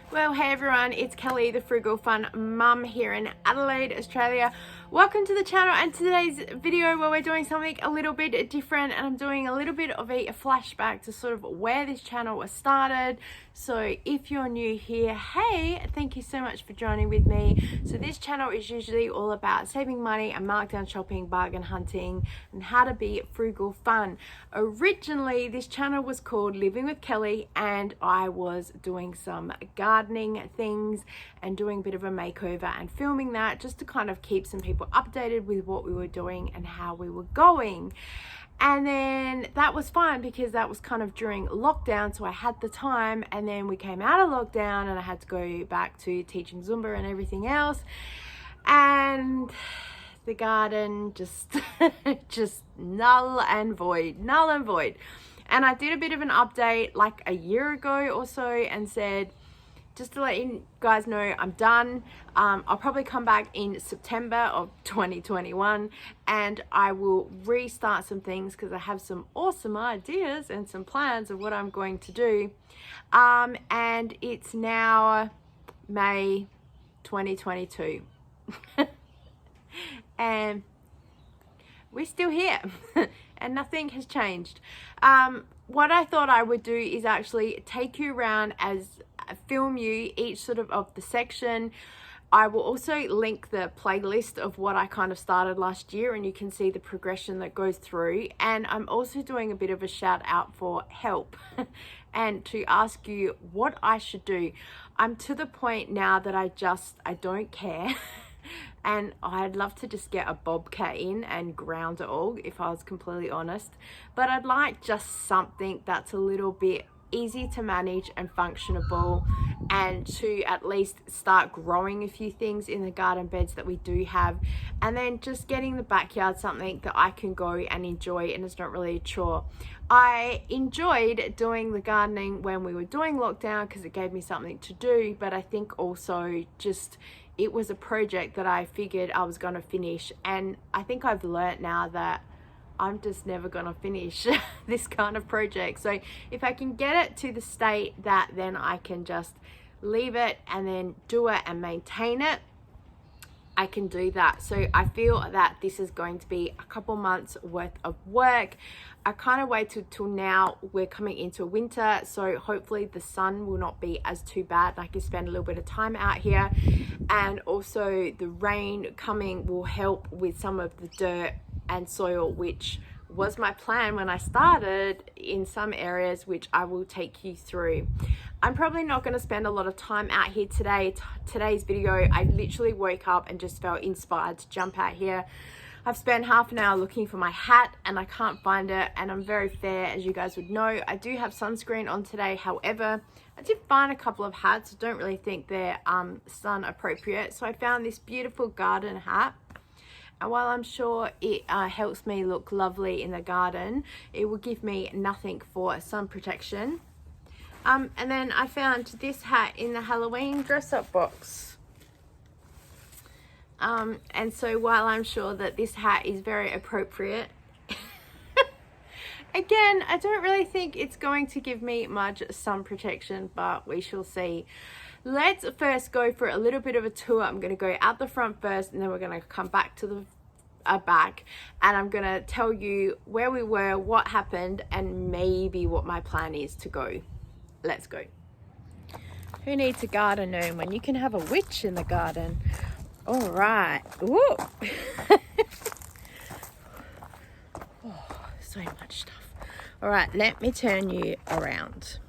Well, hey everyone, it's Kelly, the Frugal Fun Mum here in Adelaide, Australia. Welcome to the channel, and today's video where we're doing something a little bit different, and I'm doing a little bit of a flashback to sort of where this channel was started. So if you're new here, hey, thank you so much for joining with me. So this channel is usually all about saving money and markdown shopping, bargain hunting, and how to be frugal fun. Originally, this channel was called Living with Kelly, and I was doing some gardening things and doing a bit of a makeover and filming that just to kind of keep some people updated with what we were doing and how we were going. And then that was fine because that was kind of during lockdown, so I had the time. And then we came out of lockdown and I had to go back to teaching Zumba and everything else, and the garden just just null and void. And I did a bit of an update like a year ago or so and said, just to let you guys know, I'm done. I'll probably come back in September of 2021 and I will restart some things because I have some awesome ideas and some plans of what I'm going to do. And it's now May 2022 and we're still here and nothing has changed. What I thought I would do is actually take you around as film you each sort of the section. I will also link the playlist of what I kind of started last year, and you can see the progression that goes through. And I'm also doing a bit of a shout out for help and to ask you what I should do. I'm to the point now that I don't care. And I'd love to just get a bobcat in and ground it all, if I was completely honest. But I'd like just something that's a little bit easy to manage and functionable, and to at least start growing a few things in the garden beds that we do have, and then just getting the backyard something that I can go and enjoy and it's not really a chore. I enjoyed doing the gardening when we were doing lockdown because it gave me something to do, but I think also just it was a project that I figured I was going to finish, and I think I've learnt now that I'm just never gonna finish this kind of project. So if I can get it to the state that then I can just leave it and then do it and maintain it, I can do that. So I feel that this is going to be a couple months worth of work. I kind of waited till now. We're coming into winter, so hopefully the sun will not be as too bad. I can spend a little bit of time out here, and also the rain coming will help with some of the dirt and soil, which was my plan when I started in some areas, which I will take you through. I'm probably not going to spend a lot of time out here today. Today's video, I literally woke up and just felt inspired to jump out here. I've spent half an hour looking for my hat and I can't find it, and I'm very fair, as you guys would know. I do have sunscreen on today, however I did find a couple of hats. I don't really think they're sun appropriate, so I found this beautiful garden hat. And while I'm sure it helps me look lovely in the garden, it will give me nothing for sun protection. And then I found this hat in the Halloween dress-up box. And so while I'm sure that this hat is very appropriate, again, I don't really think it's going to give me much sun protection, but we shall see. Let's first go for a little bit of a tour. I'm going to go out the front first, and then we're going to come back to the back, and I'm going to tell you where we were, what happened, and maybe what my plan is to go. Let's go. Who needs a garden gnome when you can have a witch in the garden? All right. Ooh. Oh, so much stuff. All right, let me turn you around.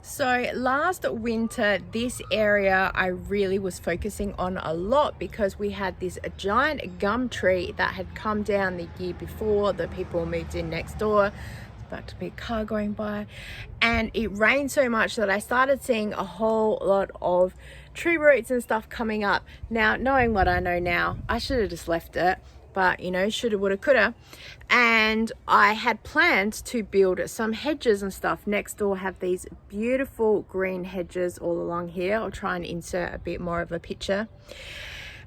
So last winter, this area I really was focusing on a lot because we had this giant gum tree that had come down the year before. The people moved in next door. There's about to be a car going by, and it rained so much that I started seeing a whole lot of tree roots and stuff coming up. Now, knowing what I know now, I should have just left it. But you know, shoulda, woulda, coulda. And I had planned to build some hedges and stuff. Next door have these beautiful green hedges all along here. I'll try and insert a bit more of a picture.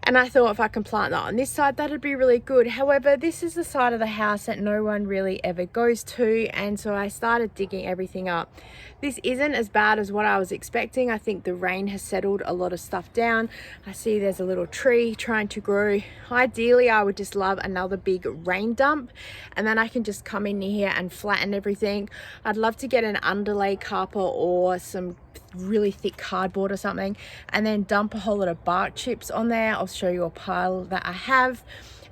And I thought if I can plant that on this side, that'd be really good. However, this is the side of the house that no one really ever goes to. And so I started digging everything up. This isn't as bad as what I was expecting. I think the rain has settled a lot of stuff down. I see there's a little tree trying to grow. Ideally, I would just love another big rain dump. And then I can just come in here and flatten everything. I'd love to get an underlay carper or some really thick cardboard or something, and then dump a whole lot of bark chips on there. I'll show you a pile that I have,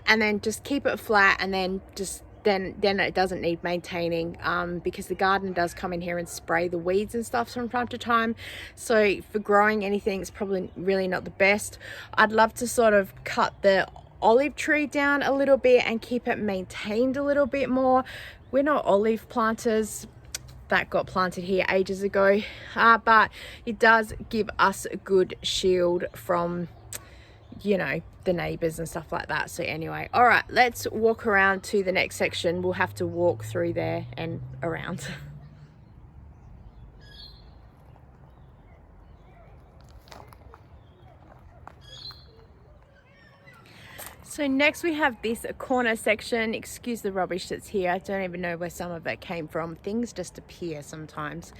and then just keep it flat, and then just then it doesn't need maintaining, because the gardener does come in here and spray the weeds and stuff from time to time. So for growing anything, it's probably really not the best. I'd love to sort of cut the olive tree down a little bit and keep it maintained a little bit more. We're not olive planters. That got planted here ages ago, but it does give us a good shield from, you know, the neighbors and stuff like that. So anyway, all right, let's walk around to the next section. We'll have to walk through there and around. So next we have this corner section. Excuse the rubbish that's here. I don't even know where some of it came from. Things just appear sometimes.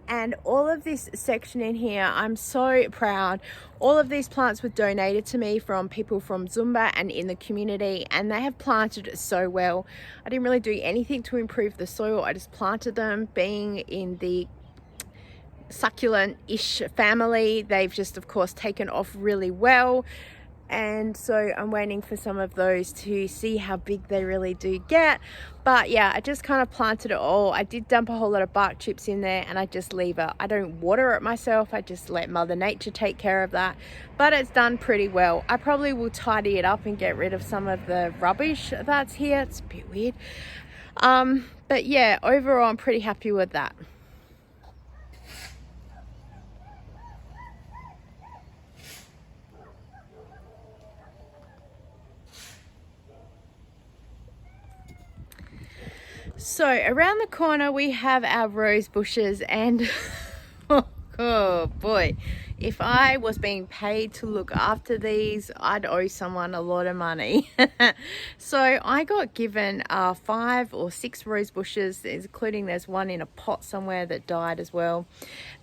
And all of this section in here, I'm so proud. All of these plants were donated to me from people from Zumba and in the community, and they have planted so well. I didn't really do anything to improve the soil. I just planted them. Being in the succulent-ish family, they've just of course taken off really well. And so I'm waiting for some of those to see how big they really do get. But yeah, I just kind of planted it all. I did dump a whole lot of bark chips in there, and I just leave it. I don't water it myself. I just let Mother Nature take care of that. But it's done pretty well. I probably will tidy it up and get rid of some of the rubbish that's here. It's a bit weird. But yeah, overall I'm pretty happy with that. So around the corner we have our rose bushes, and oh boy, if I was being paid to look after these, I'd owe someone a lot of money. So I got given 5 or 6 rose bushes, including there's one in a pot somewhere that died as well.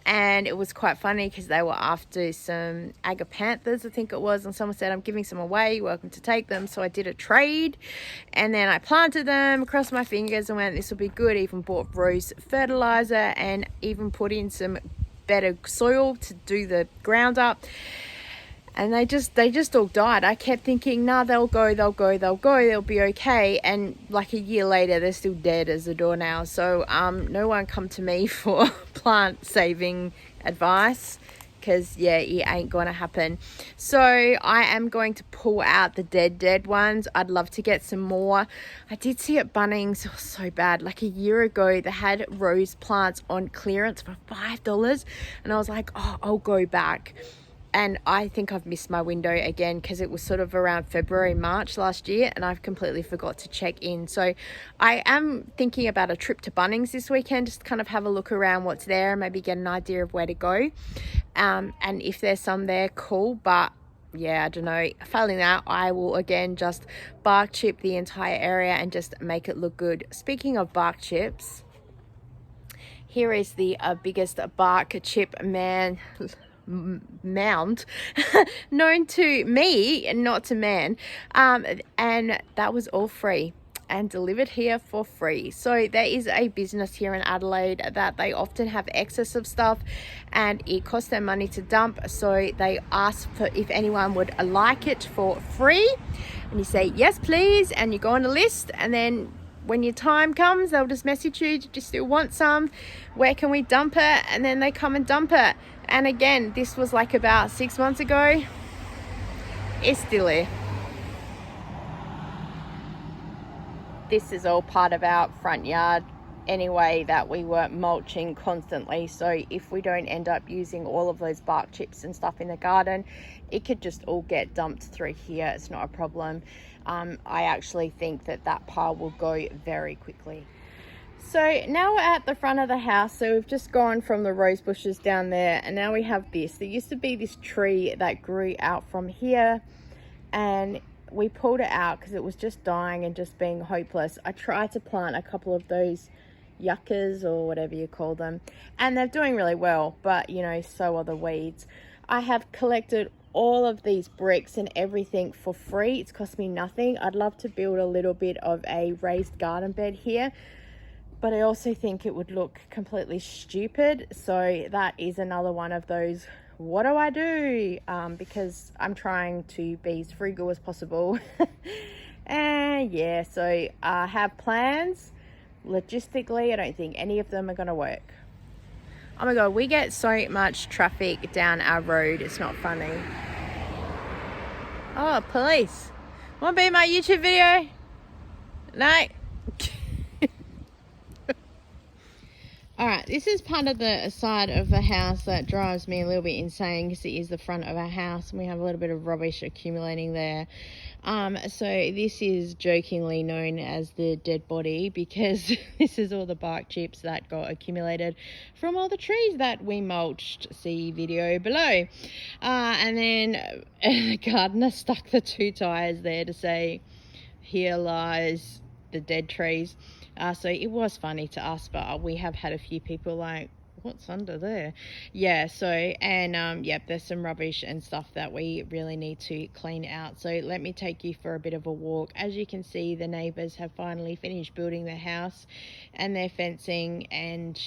And it was quite funny because they were after some agapanthus, I think it was, and someone said, I'm giving some away, you're welcome to take them. So I did a trade, and then I planted them, crossed my fingers and went, this will be good. Even bought rose fertilizer and even put in some better soil to do the ground up, and they just all died. I kept thinking, nah, they'll go, they'll be okay. And like a year later, they're still dead as a doornail. So no one come to me for plant saving advice, because yeah, it ain't gonna happen. So I am going to pull out the dead ones. I'd love to get some more. I did see at Bunnings, it was so bad, like a year ago they had rose plants on clearance for $5, and I was like, oh, I'll go back. And I think I've missed my window again, because it was sort of around February, March last year, and I've completely forgot to check in. So I am thinking about a trip to Bunnings this weekend, just to kind of have a look around what's there, maybe get an idea of where to go. And if there's some there, cool. But yeah, I don't know. Failing that, I will again just bark chip the entire area and just make it look good. Speaking of bark chips, here is the biggest bark chip mound known to me and not to man, and that was all free and delivered here for free. So there is a business here in Adelaide that they often have excess of stuff, and it costs them money to dump, so they ask for if anyone would like it for free, and you say yes please, and you go on a list, and then when your time comes they'll just message you, do you still want some, where can we dump it, and then they come and dump it. And again, this was like about 6 months ago. It's still here. This is all part of our front yard anyway that we were mulching constantly. So if we don't end up using all of those bark chips and stuff in the garden, it could just all get dumped through here. It's not a problem. I actually think that pile will go very quickly. So now we're at the front of the house. So we've just gone from the rose bushes down there, and now we have this. There used to be this tree that grew out from here, and we pulled it out because it was just dying and just being hopeless. I tried to plant a couple of those yuccas or whatever you call them, and they're doing really well, but you know, so are the weeds. I have collected all of these bricks and everything for free. It's cost me nothing. I'd love to build a little bit of a raised garden bed here, but I also think it would look completely stupid. So that is another one of those, what do I do? Because I'm trying to be as frugal as possible. And yeah, so I have plans. Logistically, I don't think any of them are going to work. Oh my god, we get so much traffic down our road, it's not funny. Oh, police. Want to be in my YouTube video? No. Alright, this is part of the side of the house that drives me a little bit insane, because it is the front of our house and we have a little bit of rubbish accumulating there. So this is jokingly known as the dead body, because this is all the bark chips that got accumulated from all the trees that we mulched. See video below. And then the gardener stuck the 2 tires there to say, here lies the dead trees. So it was funny to us, but we have had a few people like, what's under there? Yeah, so, and yep, there's some rubbish and stuff that we really need to clean out. So let me take you for a bit of a walk. As you can see, the neighbors have finally finished building their house and their fencing, and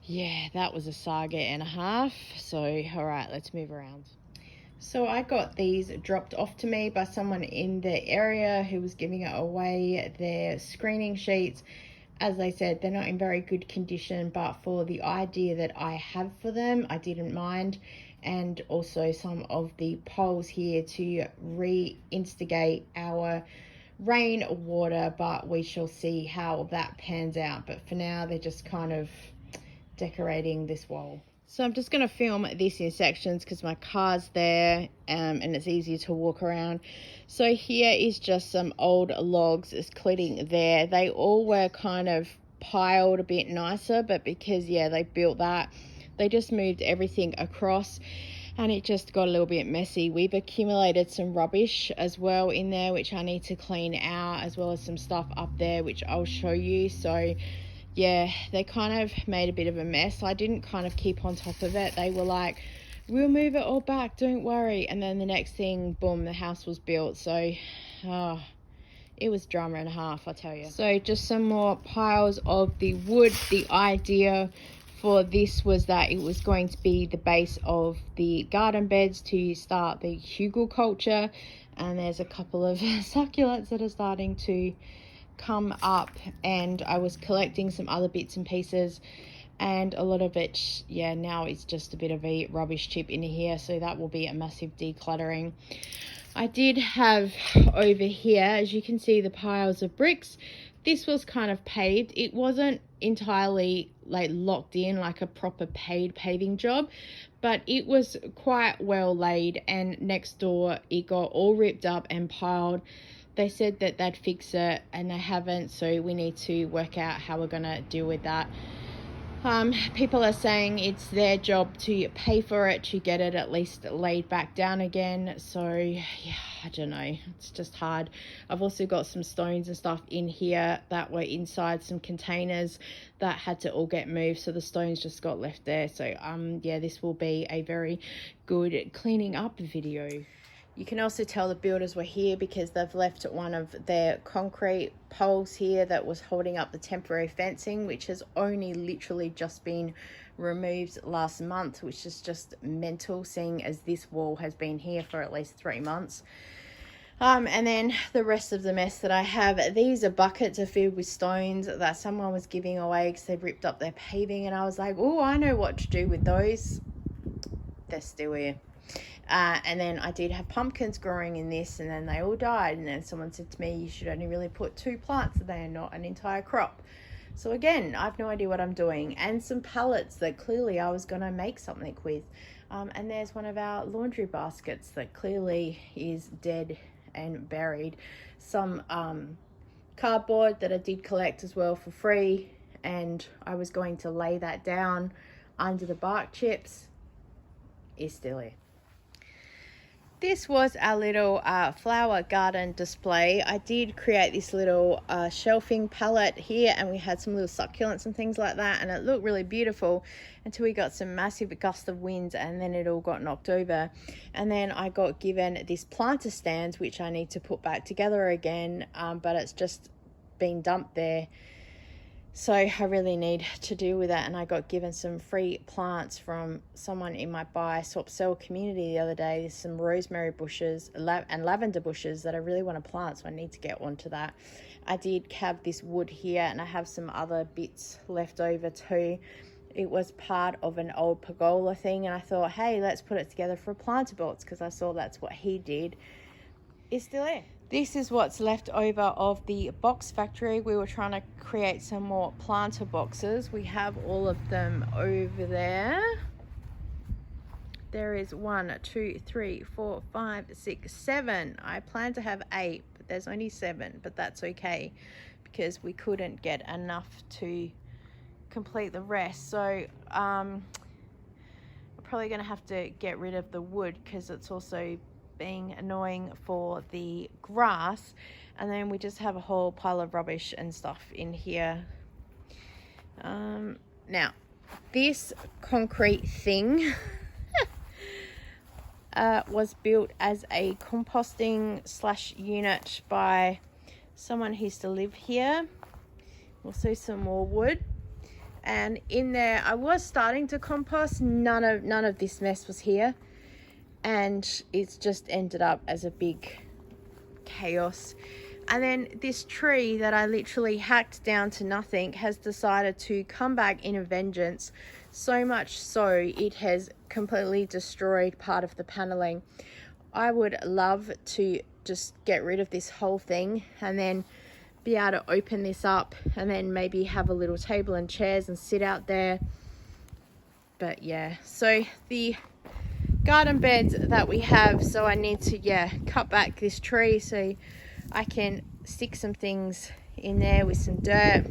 yeah, that was a saga and a half. So all right, let's move around. So I got these dropped off to me by someone in the area who was giving away their screening sheets. As I said, they're not in very good condition, but for the idea that I have for them, I didn't mind. And also some of the poles here to reinstigate our rain water, but we shall see how that pans out. But for now, they're just kind of decorating this wall. So I'm just going to film this in sections because my car's there, and it's easier to walk around. So here is just some old logs, including there. They all were kind of piled a bit nicer, but because, yeah, they built that, they just moved everything across and it just got a little bit messy. We've accumulated some rubbish as well in there, which I need to clean out, as well as some stuff up there, which I'll show you. So yeah, they kind of made a bit of a mess. I didn't kind of keep on top of it. They were like, we'll move it all back, don't worry. And then the next thing, boom, the house was built. So it was drama and a half, I tell you. So just some more piles of the wood. The idea for this was that it was going to be the base of the garden beds to start the Frugal culture. And there's a couple of succulents that are starting to come up, and I was collecting some other bits and pieces, and a lot of it, yeah, now it's just a bit of a rubbish chip in here, so that will be a massive decluttering. I did have over here, as you can see, the piles of bricks. This was kind of paved. It wasn't entirely like locked in like a proper paid paving job, but it was quite well laid, and next door it got all ripped up and piled. They said that they'd fix it and they haven't, so we need to work out how we're going to deal with that. People are saying it's their job to pay for it, to get it at least laid back down again. So yeah, I don't know, it's just hard. I've also got some stones and stuff in here that were inside some containers that had to all get moved, so the stones just got left there. So yeah, this will be a very good cleaning up video. You can also tell the builders were here because they've left one of their concrete poles here that was holding up the temporary fencing, which has only literally just been removed last month, which is just mental, seeing as this wall has been here for at least 3 months. And then the rest of the mess that I have, these are buckets are filled with stones that someone was giving away because they ripped up their paving, and I was like, oh, I know what to do with those. They're still here. And then I did have pumpkins growing in this, and then they all died, and then someone said to me, you should only really put 2 plants there, not an entire crop. So again, I have no idea what I'm doing. And some pallets that clearly I was going to make something with. And there's one of our laundry baskets that clearly is dead and buried. Some cardboard that I did collect as well for free, and I was going to lay that down under the bark chips. Is still here. this was our little flower garden display. I did create this little shelving palette here, and we had some little succulents and things like that, and it looked really beautiful until we got some massive gust of winds, and then it all got knocked over. And then I got given this planter stand, which I need to put back together again, but it's just been dumped there. So I really need to deal with that, and I got given some free plants from someone in my buy swap sell community the other day. There's some rosemary bushes and lavender bushes that I really want to plant, so I need to get onto that. I did have this wood here, and I have some other bits left over too. It was part of an old pergola thing, and I thought, hey, let's put it together for a planter box, because I saw that's what he did. It's still there. This is what's left over of the box factory. We were trying to create some more planter boxes. We have all of them over there. There is 1, 2, 3, 4, 5, 6, 7. I plan to have 8, but there's only 7, but that's okay because we couldn't get enough to complete the rest. So I'm probably going to have to get rid of the wood because it's also being annoying for the grass. And then we just have a whole pile of rubbish and stuff in here. Now this concrete thing was built as a composting / unit by someone who used to live here. Also some more wood, and in there I was starting to compost. None of this mess was here, and it's just ended up as a big chaos. And then this tree that I literally hacked down to nothing has decided to come back in a vengeance, so much so it has completely destroyed part of the paneling. I would love to just get rid of this whole thing and then be able to open this up and then maybe have a little table and chairs and sit out there. But yeah, so the garden beds that we have, so I need to cut back this tree so I can stick some things in there with some dirt.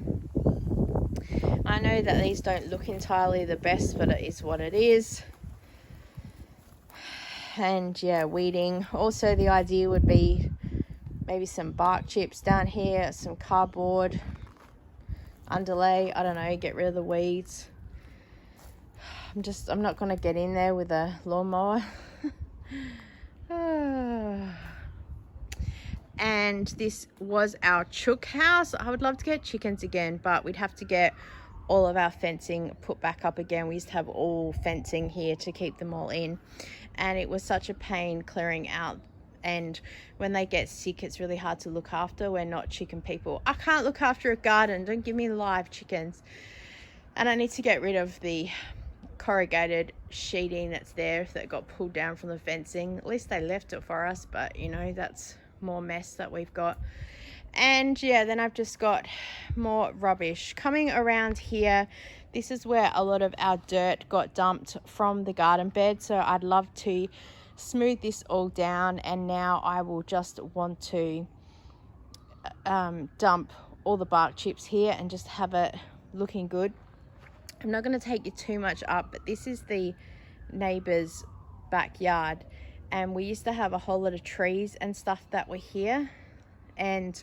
I know that these don't look entirely the best, but it is what it is. And yeah, weeding. Also the idea would be maybe some bark chips down here, some cardboard underlay, I don't know, get rid of the weeds. I'm not going to get in there with a lawnmower. And this was our chook house. I would love to get chickens again, but we'd have to get all of our fencing put back up again. We used to have all fencing here to keep them all in, and it was such a pain clearing out. And when they get sick, it's really hard to look after. We're not chicken people. I can't look after a garden. Don't give me live chickens. And I need to get rid of the corrugated sheeting that's there that got pulled down from the fencing. At least they left it for us, but you know, that's more mess that we've got. And yeah, then I've just got more rubbish coming around here. This is where a lot of our dirt got dumped from the garden bed, so I'd love to smooth this all down, and now I will just want to dump all the bark chips here and just have it looking good. I'm not going to take you too much up, but this is the neighbor's backyard, and we used to have a whole lot of trees and stuff that were here, and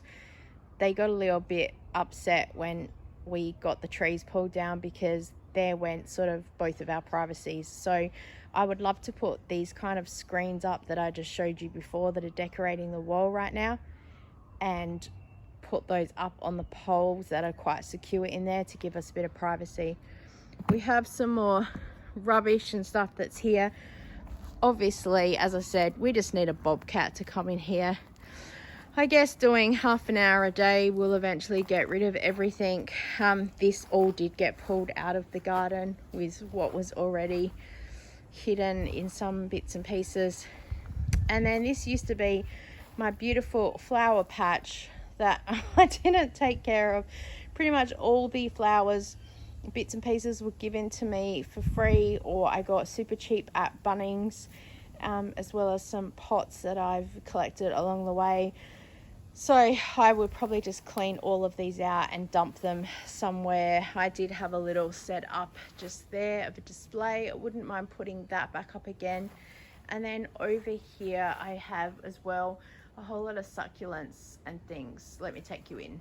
they got a little bit upset when we got the trees pulled down because there went sort of both of our privacies. So I would love to put these kind of screens up that I just showed you before that are decorating the wall right now, and put those up on the poles that are quite secure in there to give us a bit of privacy. We have some more rubbish and stuff that's here. Obviously, as I said, we just need a bobcat to come in here. I guess doing half an hour a day will eventually get rid of everything. This all did get pulled out of the garden with what was already hidden in some bits and pieces. And then this used to be my beautiful flower patch that I didn't take care of. Pretty much all the flowers, bits and pieces were given to me for free, or I got super cheap at Bunnings, as well as some pots that I've collected along the way. So I would probably just clean all of these out and dump them somewhere. I did have a little set up just there of a display. I wouldn't mind putting that back up again. And then over here I have as well a whole lot of succulents and things. Let me take you in.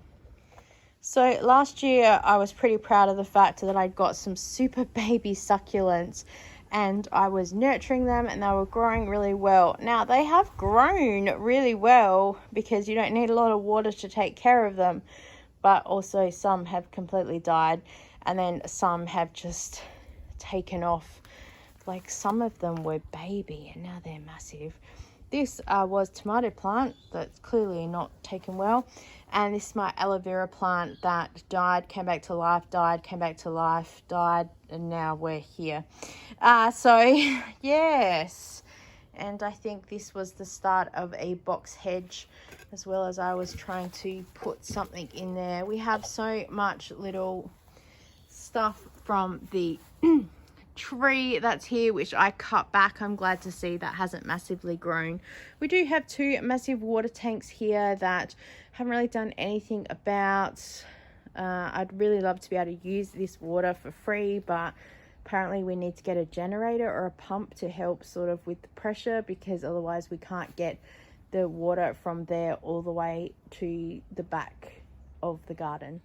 So last year I was pretty proud of the fact that I got some super baby succulents and I was nurturing them and they were growing really well. Now they have grown really well because you don't need a lot of water to take care of them, but also some have completely died and then some have just taken off. Like some of them were baby and now they're massive. This was tomato plant that's clearly not taken well, and this is my aloe vera plant that died, came back to life, died, came back to life, died, and now we're here. So yes, and I think this was the start of a box hedge, as well as I was trying to put something in there. We have so much little stuff from the tree that's here, which I cut back. I'm glad to see that hasn't massively grown. We do have two massive water tanks here that haven't really done anything about. I'd really love to be able to use this water for free, but apparently we need to get a generator or a pump to help sort of with the pressure, because otherwise we can't get the water from there all the way to the back of the garden.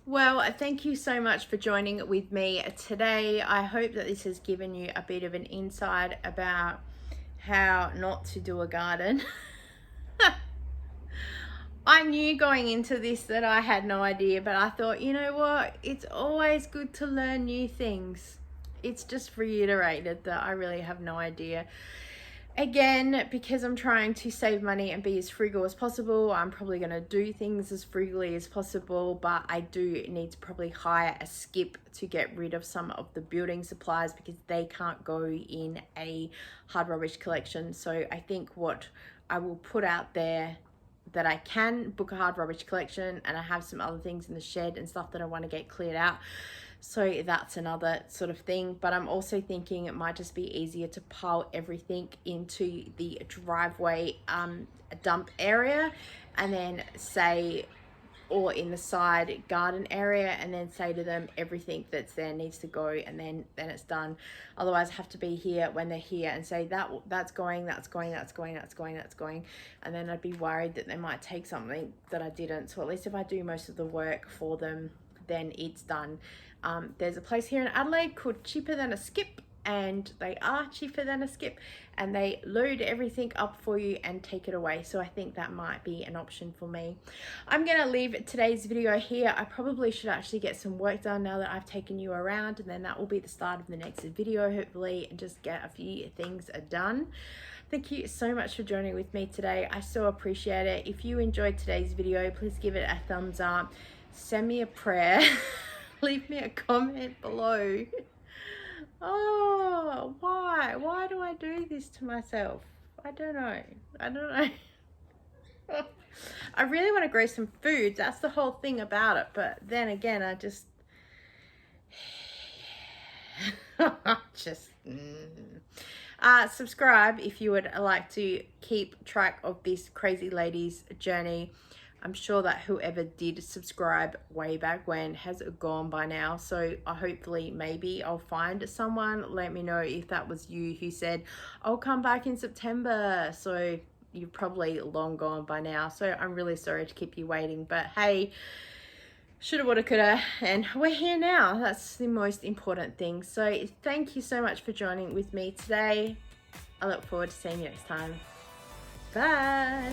Well, thank you so much for joining with me today. I hope that this has given you a bit of an insight about how not to do a garden. I knew going into this that I had no idea, but I thought, you know what? It's always good to learn new things. It's just reiterated that I really have no idea. Again, because I'm trying to save money and be as frugal as possible, I'm probably going to do things as frugally as possible, but I do need to probably hire a skip to get rid of some of the building supplies because they can't go in a hard rubbish collection. So I think what I will put out there, that I can book a hard rubbish collection, and I have some other things in the shed and stuff that I want to get cleared out. So that's another sort of thing, but I'm also thinking it might just be easier to pile everything into the driveway dump area, and then say, or in the side garden area, and then say to them everything that's there needs to go, and then it's done. Otherwise I have to be here when they're here and say that's going, and then I'd be worried that they might take something that I didn't. So at least if I do most of the work for them, then it's done. There's a place here in Adelaide called Cheaper Than a Skip, and they are cheaper than a skip, and they load everything up for you and take it away. So I think that might be an option for me. I'm gonna leave today's video here. I probably should actually get some work done now that I've taken you around, and then that will be the start of the next video, hopefully, and just get a few things done. Thank you so much for joining with me today. I so appreciate it. If you enjoyed today's video, please give it a thumbs up, send me a prayer, leave me a comment below. Oh, why do I do this to myself? I don't know. I really want to grow some food. That's the whole thing about it. But then again, I just subscribe if you would like to keep track of this crazy lady's journey. I'm sure that whoever did subscribe way back when has gone by now. So hopefully maybe I'll find someone. Let me know if that was you who said, I'll come back in September. So you've probably long gone by now. So I'm really sorry to keep you waiting. But hey, shoulda, woulda, coulda. And we're here now. That's the most important thing. So thank you so much for joining with me today. I look forward to seeing you next time. Bye.